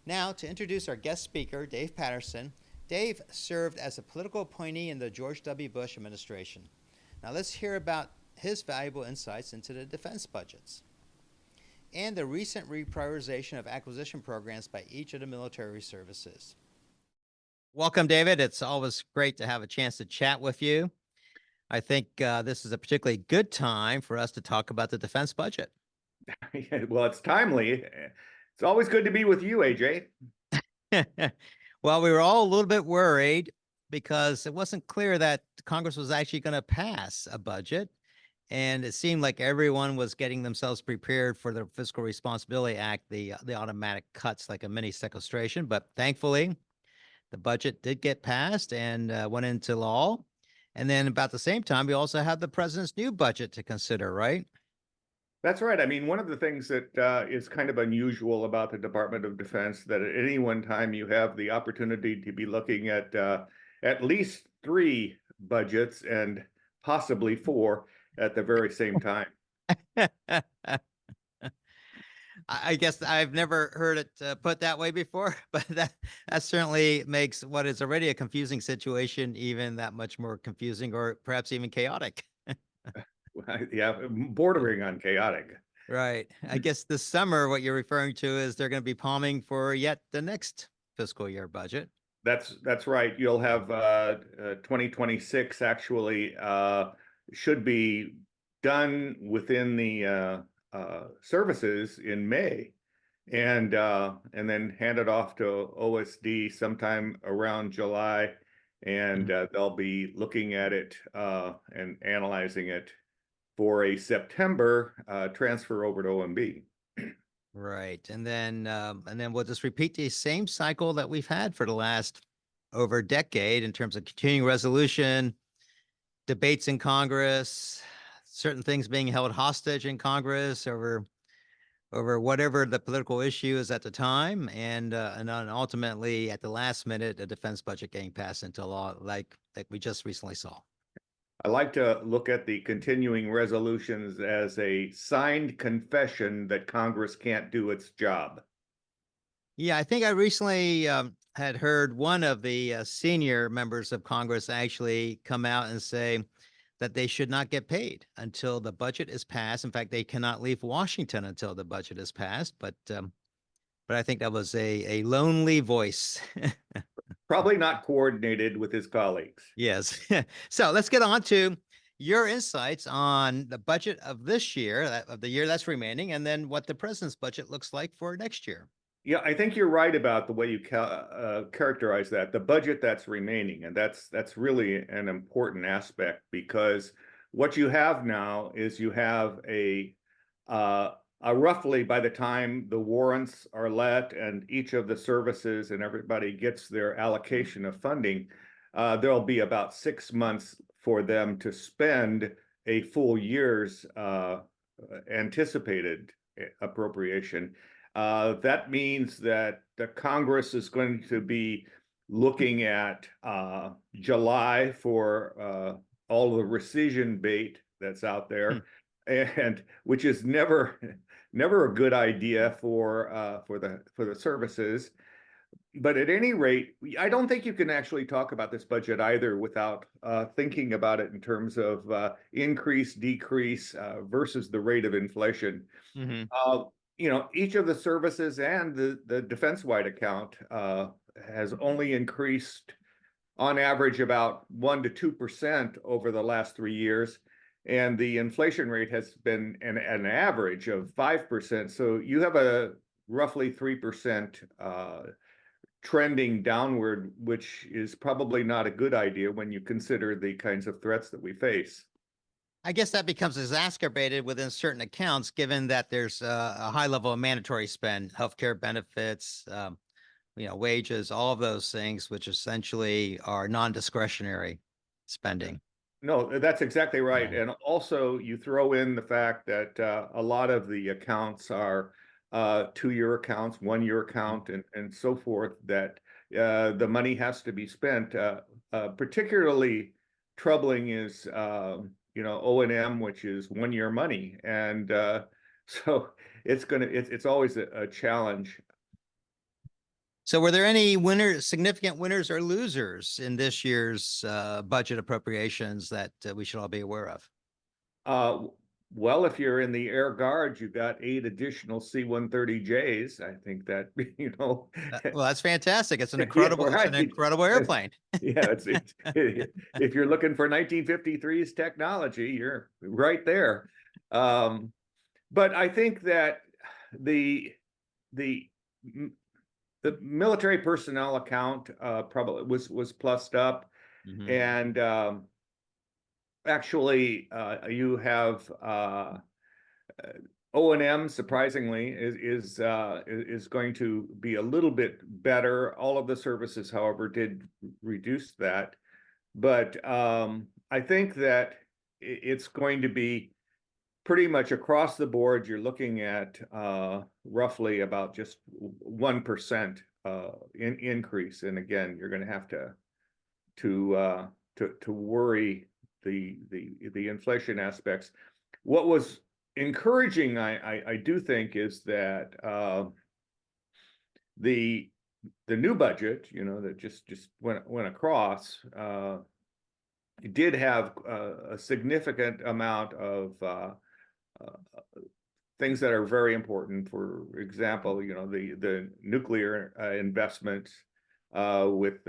Now, to introduce our guest speaker, Dave Patterson. Dave served as a political appointee in the George W. Bush administration. Now, let's hear about his valuable insights into the defense budgets and the recent reprioritization of acquisition programs by each of the military services. Welcome, David. It's always great to have a chance to chat with you. I think this is a particularly good time for us to talk about the defense budget. Well, it's timely. It's always good to be with you, AJ. Well, we were all a little bit worried because it wasn't clear that Congress was actually going to pass a budget. And it seemed like everyone was getting themselves prepared for the Fiscal Responsibility Act, the automatic cuts like a mini sequestration. But thankfully, the budget did get passed and went into law. And then about the same time, we also had the president's new budget to consider, right? That's right. I mean, one of the things that is kind of unusual about the Department of Defense that at any one time you have the opportunity to be looking at least 3 budgets and possibly 4 at the very same time. I guess I've never heard it put that way before, but that certainly makes what is already a confusing situation even that much more confusing, or perhaps even chaotic. Yeah, bordering on chaotic. Right. I guess this summer, what you're referring to is they're going to be palming for yet the next fiscal year budget. That's right. You'll have 2026 actually should be done within the services in May, and then handed off to OSD sometime around July, and they'll be looking at it and analyzing it for a September transfer over to OMB. Right. And then we'll just repeat the same cycle that we've had for the last over a decade in terms of continuing resolution, debates in Congress, certain things being held hostage in Congress over whatever the political issue is at the time, and then ultimately at the last minute, a defense budget getting passed into law like we just recently saw. I like to look at the continuing resolutions as a signed confession that Congress can't do its job. Yeah, I think I recently had heard one of the senior members of Congress actually come out and say that they should not get paid until the budget is passed. In fact, they cannot leave Washington until the budget is passed. But I think that was a lonely voice. Probably not coordinated with his colleagues. Yes. So let's get on to your insights on the budget of this year, of the year that's remaining, and then what the president's budget looks like for next year. Yeah, I think you're right about the way you characterize that, the budget that's remaining. And that's really an important aspect, because what you have now is you have a roughly, by the time the warrants are let and each of the services and everybody gets their allocation of funding, there'll be about 6 months for them to spend a full year's anticipated appropriation. That means that the Congress is going to be looking at July for all the rescission bait that's out there, and which is never a good idea for the services. But at any rate, I don't think you can actually talk about this budget either without thinking about it in terms of increase, decrease versus the rate of inflation. Each of the services and the defense-wide account has only increased on average about 1 to 2% over the last 3 years. And the inflation rate has been an average of 5%. So you have a roughly 3% trending downward, which is probably not a good idea when you consider the kinds of threats that we face. I guess that becomes exacerbated within certain accounts, given that there's a high level of mandatory spend, healthcare benefits, wages, all of those things, which essentially are non-discretionary spending. No, that's exactly right. Yeah. And also you throw in the fact that a lot of the accounts are 2-year accounts, 1-year account, and so forth, that the money has to be spent. Particularly troubling is O&M, which is 1-year money. And so it's always a challenge. So were there any significant winners or losers in this year's budget appropriations that we should all be aware of? Well, if you're in the Air Guard, you got 8 additional C-130Js. I think that, Well, that's fantastic. It's an yeah, incredible, it's an right. incredible airplane. Yeah, if you're looking for 1953's technology, you're right there. But I think that the the the military personnel account probably was plussed up, Mhm. and actually you have O&M surprisingly is going to be a little bit better. All of the services, however, did reduce that, but I think that it's going to be pretty much across the board. You're looking at roughly about just 1% increase, and again, you're going to have to worry the inflation aspects. What was encouraging, I do think, is that the new budget, that just went across, did have a significant amount of things that are very important. For example, the nuclear investment with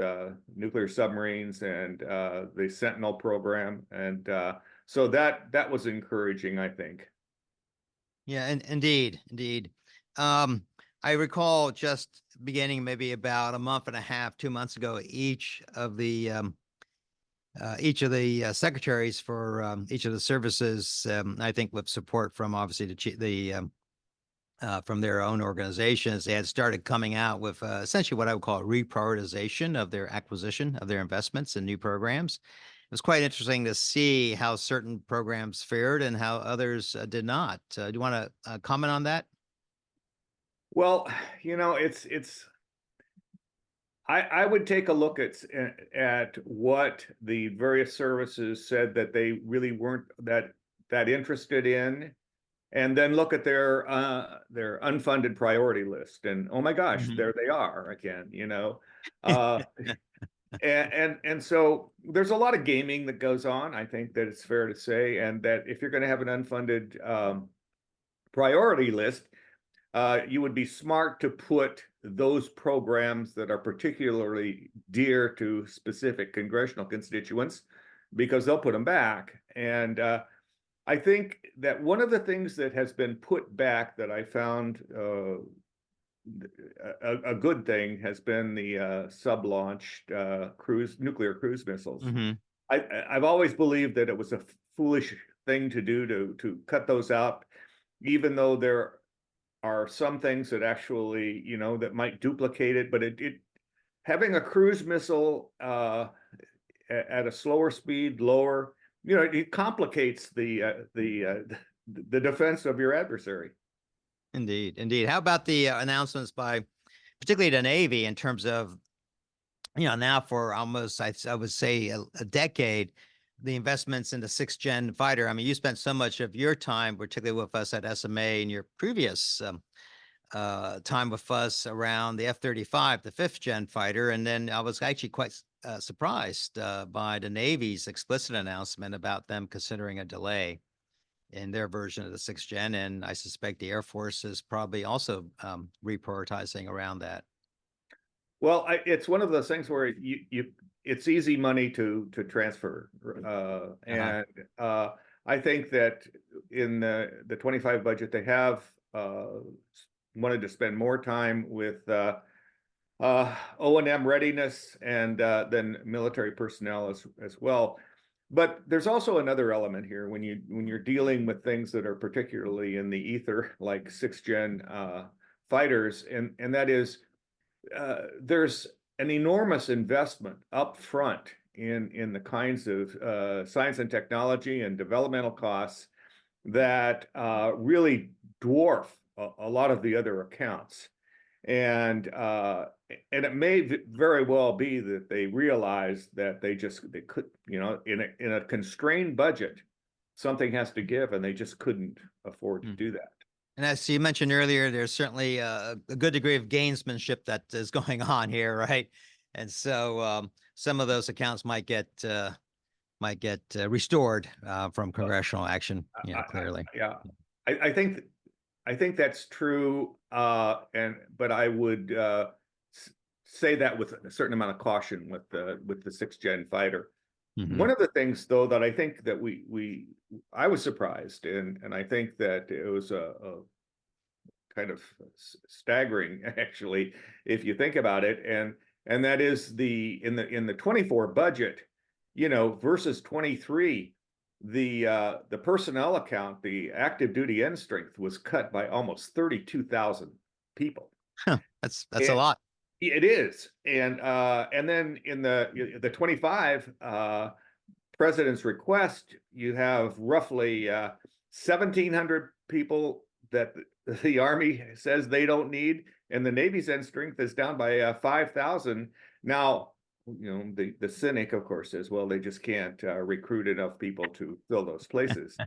nuclear submarines and the Sentinel program, and so that was encouraging, I think. Yeah, and indeed. I recall just beginning maybe about a month and a half, 2 months ago, each of the secretaries for each of the services, I think with support from obviously from their own organizations, they had started coming out with essentially what I would call a reprioritization of their acquisition of their investments in new programs. It was quite interesting to see how certain programs fared and how others did not. Do you want to comment on that? Well, it's I would take a look at what the various services said that they really weren't that interested in, and then look at their unfunded priority list, and oh my gosh, Mhm. there they are again. Uh, and so there's a lot of gaming that goes on. I think that it's fair to say, and that if you're going to have an unfunded priority list, you would be smart to put those programs that are particularly dear to specific congressional constituents, because they'll put them back. And I think that one of the things that has been put back that I found a good thing has been the sub-launched nuclear cruise missiles. Hmm. I've always believed that it was a foolish thing to do to cut those out, even though there are some things that actually, that might duplicate it, but it having a cruise missile at a slower speed, lower, it complicates the defense of your adversary. Indeed. How about the announcements by particularly the Navy in terms of, now for almost, I would say a decade, the investments in the 6th gen fighter. I mean, you spent so much of your time, particularly with us at SMA, in your previous time with us around the F-35, the 5th gen fighter. And then I was actually quite surprised by the Navy's explicit announcement about them considering a delay in their version of the 6th gen. And I suspect the Air Force is probably also reprioritizing around that. Well, it's one of those things where it's easy money to transfer, Uh-huh. and I think that in the 25 budget they have wanted to spend more time with O&M readiness, and then military personnel as well. But there's also another element here when you're dealing with things that are particularly in the ether, like 6th gen fighters, and that is there's an enormous investment up front in the kinds of science and technology and developmental costs that really dwarf a lot of the other accounts. And it may very well be that they realize that they could, in a constrained budget, something has to give, and they just couldn't afford to do that. And as you mentioned earlier, there's certainly a good degree of gamesmanship that is going on here, right? And so some of those accounts might get restored from Well, congressional action. I, Clearly. yeah, I think that's true. But I would say that with a certain amount of caution with the 6th gen fighter. Hmm. One of the things, though, that I think that I was surprised, and I think that it was a kind of staggering, actually, if you think about it, and that is in the 24 budget, versus 23, the personnel account, the active duty end strength was cut by almost 32,000 people. That's a And lot. it is, and then in the 25 president's request, you have roughly 1,700 people that the Army says they don't need, and the Navy's end strength is down by 5,000. Now, the cynic, of course, says, well, they just can't recruit enough people to fill those places.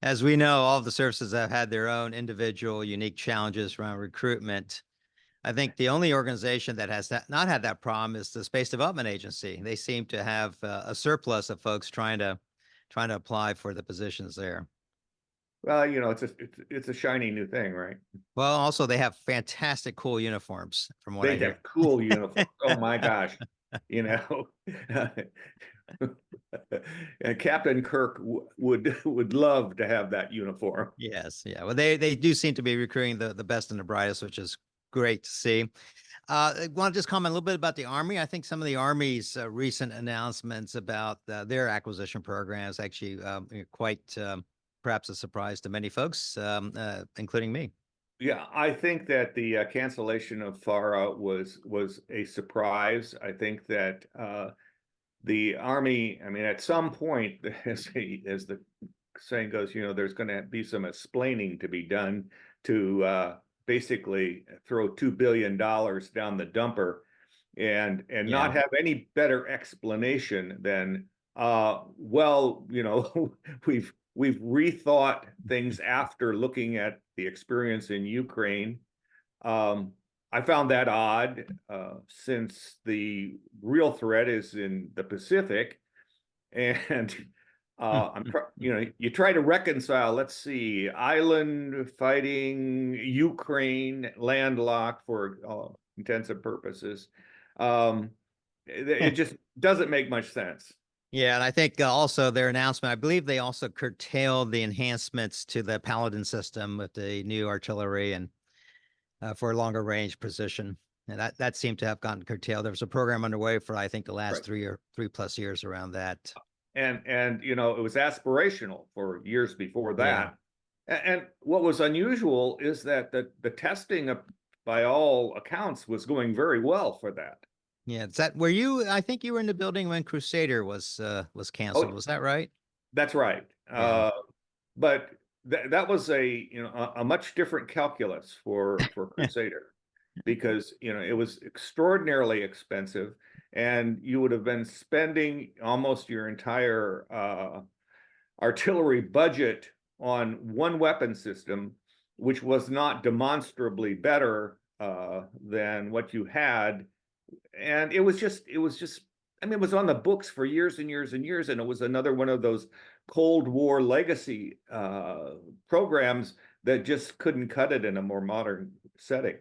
As we know, all of the services have had their own individual, unique challenges around recruitment. I think the only organization that has not had that problem is the Space Development Agency. They seem to have a surplus of folks trying to apply for the positions there. Well, it's a shiny new thing, right? Well, also they have fantastic, cool uniforms, from what I They hear. have cool uniforms. Oh my gosh, you know. Captain Kirk would love to have that uniform. Yes, yeah. Well, they do seem to be recruiting the best and the brightest, which is great to see. I want to just comment a little bit about the Army. I think some of the Army's recent announcements about their acquisition programs actually quite perhaps a surprise to many folks, including me. Yeah, I think that the cancellation of FARA was a surprise. I think that the Army, I mean, at some point, as the saying goes, there's going to be some explaining to be done to basicly throw $2 billion down the dumper, and Yeah. not have any better explanation than, well, we've rethought things after looking at the experience in Ukraine. I found that odd, since the real threat is in the Pacific, and you try to reconcile. Let's see, island fighting, Ukraine landlocked for all intensive purposes. It just doesn't make much sense. Yeah, and I think also their announcement, I believe they also curtailed the enhancements to the Paladin system with the new artillery and for a longer range position. And that seemed to have gotten curtailed. There was a program underway for, I think, the last Right. 3+ years around that. And it was aspirational for years before Yeah. that. And what was unusual is that the testing by all accounts was going very well for that. Yeah. Is that where I think you were in the building when Crusader was canceled. Oh, Was that right? that's right. Yeah. But that was a much different calculus for Crusader, because it was extraordinarily expensive, and you would have been spending almost your entire artillery budget on one weapon system, which was not demonstrably better than what you had. And it was just, I mean, it was on the books for years and years and years, and it was another one of those Cold War legacy programs that just couldn't cut it in a more modern setting.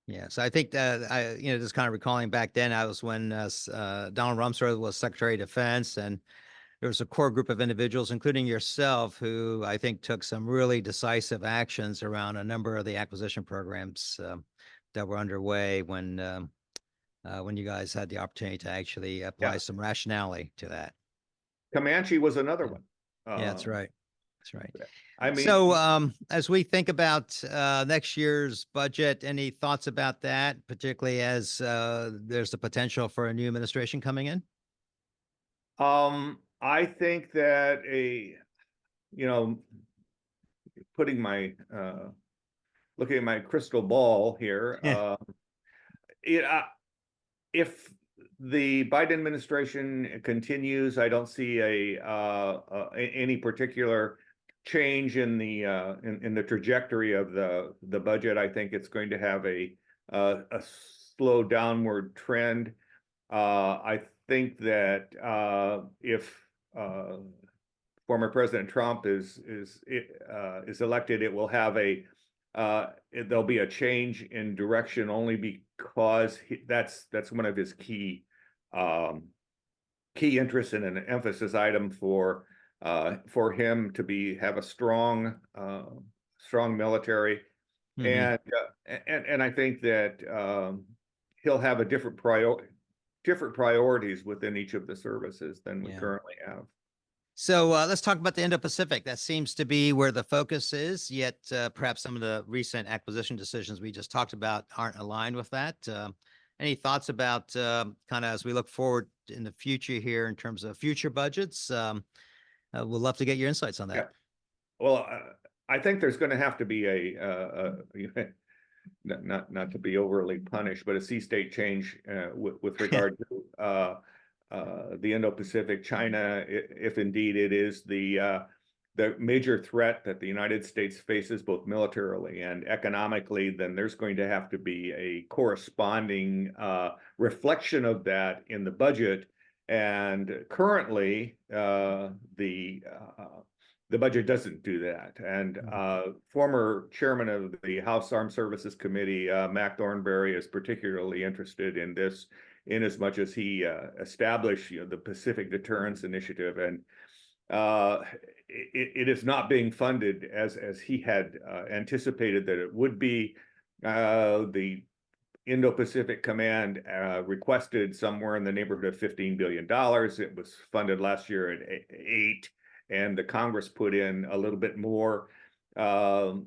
Yeah, so I think that just kind of recalling back then, I was when Donald Rumsfeld was Secretary of Defense, and there was a core group of individuals, including yourself, who I think took some really decisive actions around a number of the acquisition programs that were underway when you guys had the opportunity to actually apply Yeah, some rationality to that. Comanche was another Yeah, one. yeah, that's right. That's right. I mean, So, as we think about next year's budget, any thoughts about that, particularly as there's the potential for a new administration coming in? I think that putting my looking at my crystal ball here, Yeah. If the Biden administration continues, I don't see any particular change in the trajectory of the budget. I think it's going to have a slow downward trend. I think that if former President Trump is elected, it will have there'll be a change in direction only because that's one of his key interests and an emphasis item for him to have a strong military. Mhm. And I think that he'll have a different priorities within each of the services than we Yeah. currently have. So let's talk about the Indo-Pacific. That seems to be where the focus is, yet perhaps some of the recent acquisition decisions we just talked about aren't aligned with that. Any thoughts about kind of as we look forward in the future here in terms of future budgets? We'd love to get your insights on Yeah. that. Well, I think there's going to have to be not to be overly punished, but a sea state change with regard to the Indo-Pacific. China, if indeed it is the major threat that the United States faces, both militarily and economically, then there's going to have to be a corresponding reflection of that in the budget. And currently, the budget doesn't do that. And former chairman of the House Armed Services Committee, Mac Thornberry, is particularly interested in this, in as much as he established the Pacific Deterrence Initiative. And it is not being funded as he had anticipated that it would be. The Indo-Pacific Command requested somewhere in the neighborhood of $15 billion. It was funded last year at $8 billion, and the Congress put in a little bit more, but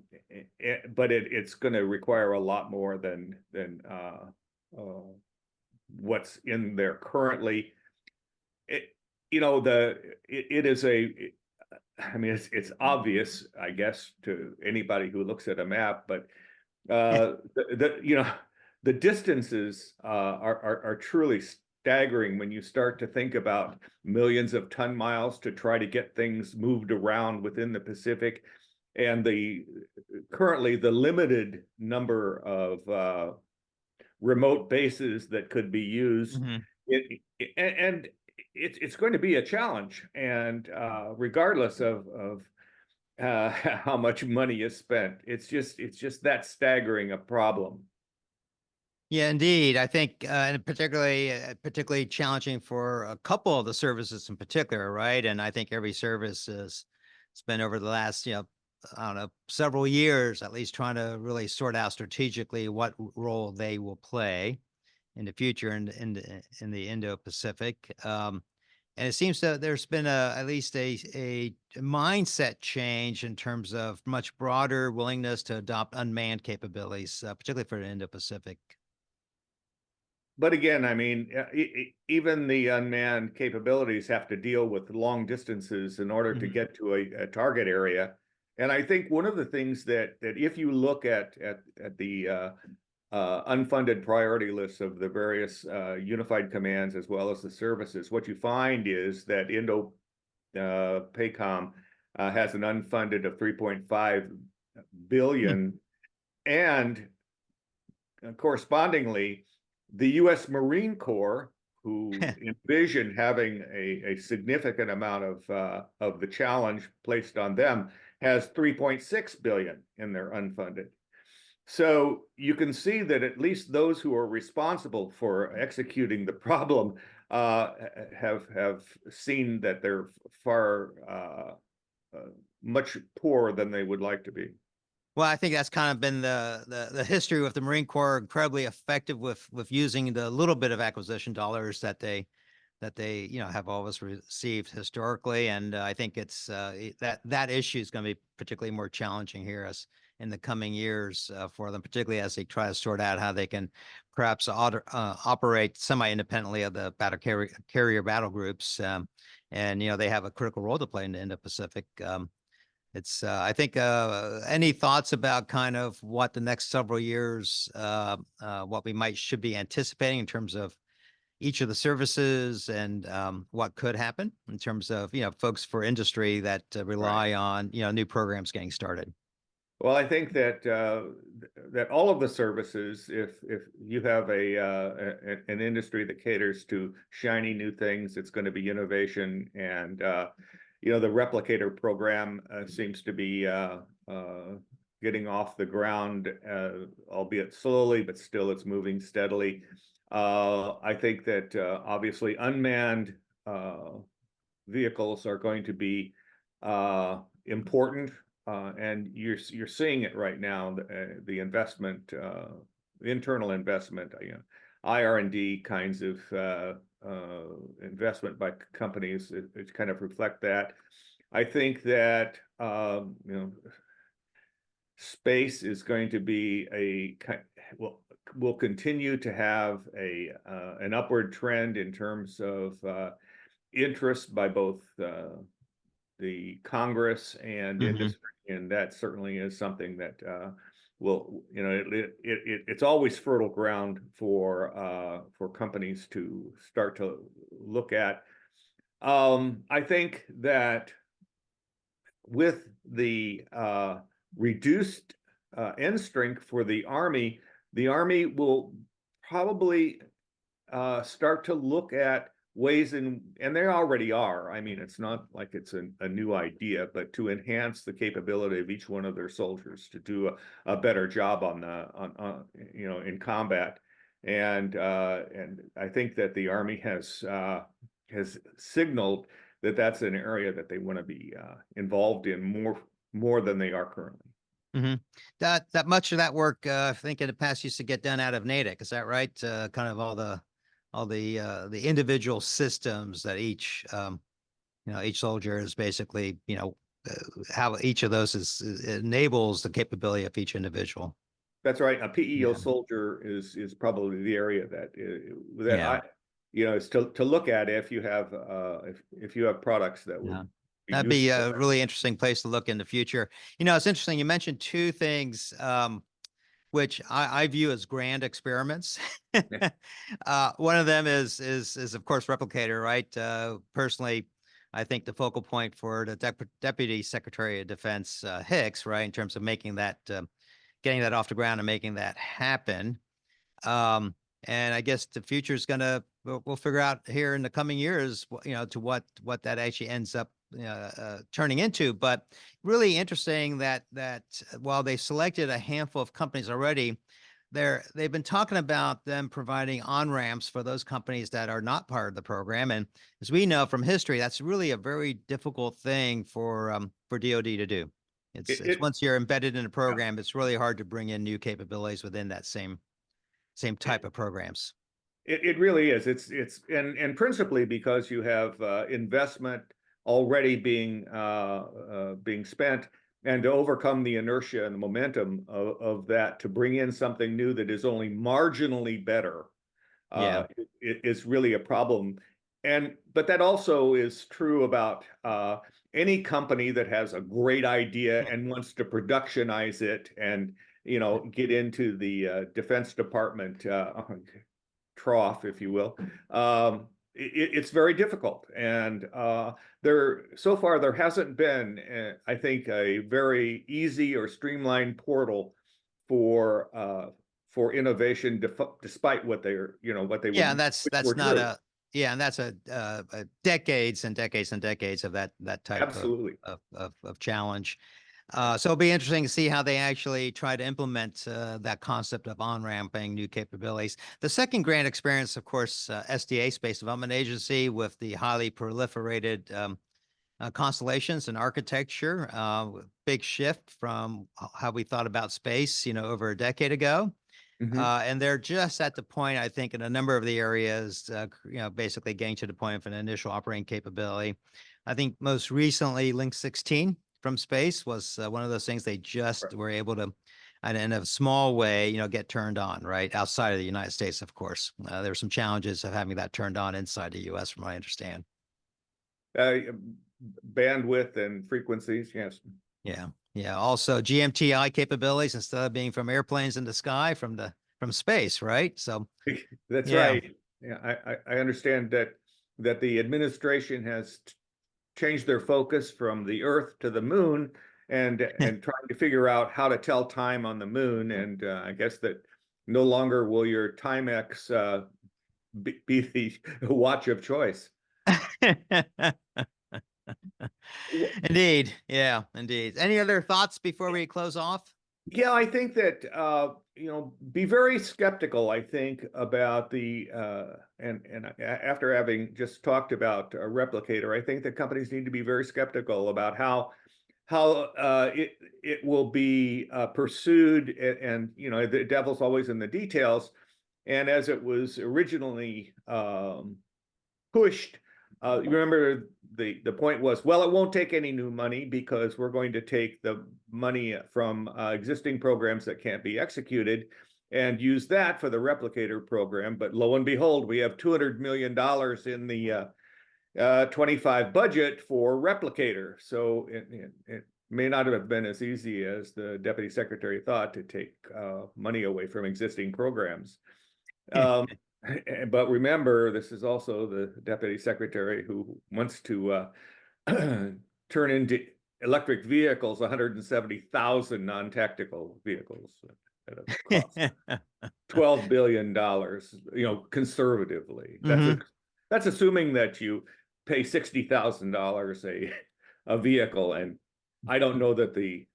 it's going to require a lot more than what's in there currently. It is it's obvious, I guess, to anybody who looks at a map, but the distances are truly staggering when you start to think about millions of ton miles to try to get things moved around within the Pacific, and currently the limited number of remote bases that could be used. And it's going to be a challenge, and regardless of how much money is spent, it's just that staggering a problem. Yeah, indeed. I think, and particularly challenging for a couple of the services in particular, right? And I think every service has spent over the last, I don't know, several years at least trying to really sort out strategically what role they will play in the future in the Indo-Pacific. And it seems that there's been at least a mindset change in terms of much broader willingness to adopt unmanned capabilities, particularly for the Indo-Pacific. But again, I mean, even the unmanned capabilities have to deal with long distances in order to get to a target area. And I think one of the things that if you look at the unfunded priority lists of the various unified commands as well as the services, what you find is that Indo-PACOM has an unfunded of $3.5 billion, and correspondingly, the U.S. Marine Corps, who envision having a significant amount of the challenge placed on them, has $3.6 billion in their unfunded. So you can see that at least those who are responsible for executing the problem have seen that they're far much poorer than they would like to be. Well, I think that's kind of been the history with the Marine Corps, incredibly effective with using the little bit of acquisition dollars that they have always received historically, and I think it's that issue is going to be particularly more challenging here as in the coming years for them, particularly as they try to sort out how they can perhaps operate semi-independently of the carrier battle groups, and they have a critical role to play in the Indo-Pacific. It's I think any thoughts about kind of what the next several years, what we should be anticipating in terms of each of the services and what could happen in terms of, folks for industry that Right. rely on, new programs getting started? Well, I think that that all of the services, if you have an industry that caters to shiny new things, it's going to be innovation, and the replicator program seems to be getting off the ground, albeit slowly, but still it's moving steadily. I think that obviously unmanned vehicles are going to be important. And you're seeing it right now. The investment, internal investment, IR&D kinds of investment by companies, it kind of reflect that. I think that space is going to be will continue to have an upward trend in terms of interest by both the Congress and Hmm. industry, and that certainly is something that will, it's always fertile ground for companies to start to look at. I think that with the reduced end strength for the Army will probably start to look at ways and they already are. I mean, it's not like it's a new idea, but to enhance the capability of each one of their soldiers to do a better job in combat. And I think that the Army has signaled that that's an area that they want to be involved in more than they are currently. Hmm. That much of that work, I think in the past used to get done out of Natick. Is that right? Kind of all the individual systems that each soldier is basically, how each of those enables the capability of each individual. That's right. A PEO Yeah. soldier is probably the area that Yeah. I, is to look at if you have if you have products that Yeah. would be That'd be useful. a really interesting place to look in the future. It's interesting. You mentioned two things, which I view as grand experiments. One of them is of course replicator, right? Personally, I think the focal point for the Deputy Secretary of Defense Hicks, right, in terms of making that, getting that off the ground and making that happen. Um, and I guess the future is we'll figure out here in the coming years, to what that actually ends up turning into. But really interesting that while they selected a handful of companies already, they've been talking about them providing on ramps for those companies that are not part of the program. And as we know from history, that's really a very difficult thing for DoD to do. It's It once you're embedded in a program, it's really hard to bring in new capabilities within that same type it, of programs. it really is. It's and principally because you have investment already being spent, and to overcome the inertia and the momentum of that to bring in something new that is only marginally better Yeah. is really a problem. But that also is true about any company that has a great idea and wants to productionize it and get into the Defense Department trough, if you will. It's very difficult, and so far there hasn't been, I think, a very easy or streamlined portal for innovation, despite what what they Yeah, would and that's wish were that's not true. a decades and decades and decades of that type of Absolutely. challenge. So it'll be interesting to see how they actually try to implement that concept of on-ramping new capabilities. The second grand experience, of course, SDA, Space Development Agency, with the highly proliferated constellations and architecture, big shift from how we thought about space, over a decade ago. Hmm. And they're just at the point, I think, in a number of the areas, basically getting to the point of an initial operating capability. I think most recently, Link 16 from space was one of those things they just were able to, and in a small way, get turned on, right? Outside of the United States, of course. There were some challenges of having that turned on inside the US, from what I understand. Uh, Bandwidth and frequencies, yes. Yeah. Yeah. Also GMTI capabilities instead of being from airplanes in the sky, from space, right? So That's yeah. right. Yeah, I understand that the administration has changed their focus from the Earth to the moon, and trying to figure out how to tell time on the moon. And I guess that no longer will your Timex be the watch of choice. Indeed. Yeah, indeed. Any other thoughts before we close off? Yeah, I think that be very skeptical. I think about the and after having just talked about a replicator, I think that companies need to be very skeptical about how it will be pursued, and the devil's always in the details. And as it was originally pushed, you remember the point was, well, it won't take any new money because we're going to take the money from existing programs that can't be executed and use that for the replicator program. But lo and behold, we have $200 million in the 25 budget for replicator. So it may not have been as easy as the deputy secretary thought to take money away from existing programs. But remember, this is also the deputy secretary who wants to turn into electric vehicles 170,000 non-tactical vehicles at a cost of $12 billion, conservatively. That's assuming that you pay $60,000 a vehicle, and I don't know that the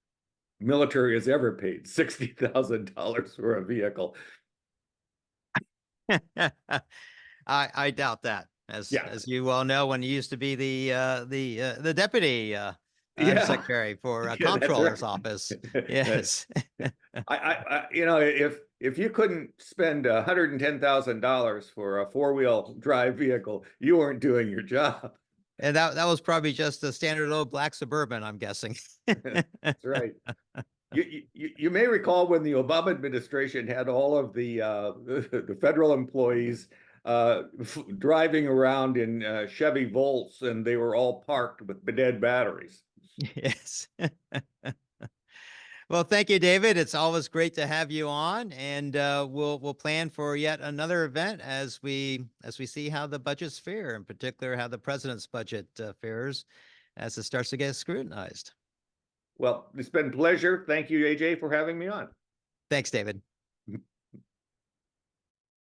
military has ever paid $60,000 for a vehicle. I doubt that, Yeah. as you well know, when you used to be the deputy Yeah. secretary for Yeah, that's comptroller's right. office. Yes. If you couldn't spend $110,000 for a four-wheel drive vehicle, you weren't doing your job. And that was probably just a standard old black Suburban, I'm guessing. That's right. You may recall when the Obama administration had all of the federal employees driving around in Chevy Volts, and they were all parked with dead batteries. Yes. Well, thank you, David. It's always great to have you on, and we'll plan for yet another event as we see how the budgets fare, in particular how the president's budget fares as it starts to get scrutinized. Well, it's been a pleasure. Thank you, AJ, for having me on. Thanks, David.